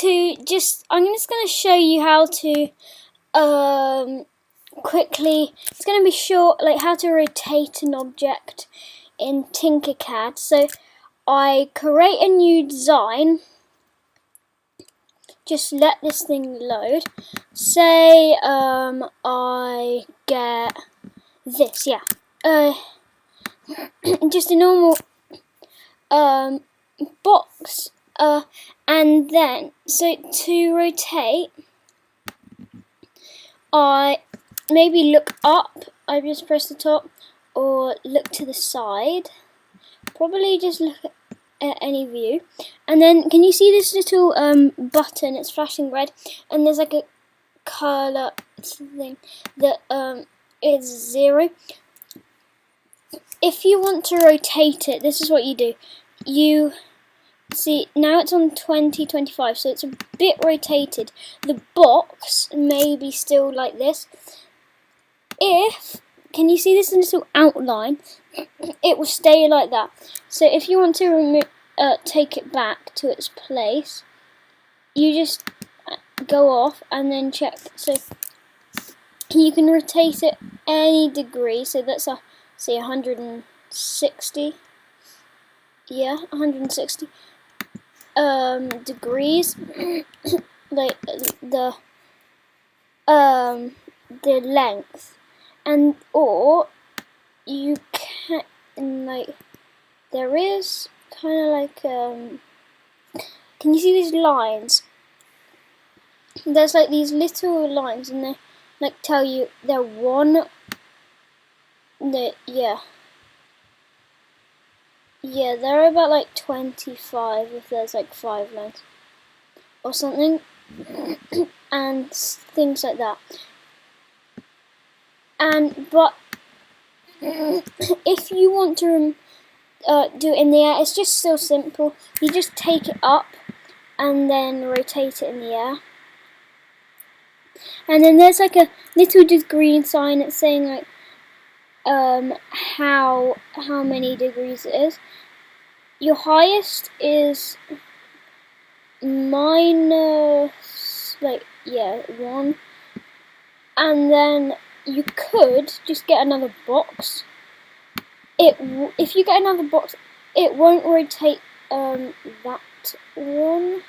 I'm just going to show you how to quickly. It's going to be short, like how to rotate an object in TinkerCAD. So I create a new design. Just let this thing load. Say I get this, yeah. Just a normal box. And then, so to rotate, I maybe look up. I just press the top, or look to the side. Probably just look at any view. And then, can you see this little button? It's flashing red, and there's like a colour thing that is 0. If you want to rotate it, this is what you do. You see, now it's on 2025, so it's a bit rotated. The box may be still like this. Can you see this little outline? It will stay like that. So if you want to take it back to its place, you just go off and then check. So you can rotate it any degree. So that's say 160. Yeah, 160 degrees. Like the length, and or you can, like, there is kind of like can you see these lines? There's like these little lines, and they like tell you they're one. Yeah, they're about like 25 if there's like 5 lines or something, and things like that. But if you want to do it in the air, it's just so simple. You just take it up and then rotate it in the air. And then there's like a little green sign. It's saying like how many degrees it is. Your highest is minus 1, and then you could just get another box. If you get another box, it won't rotate that one.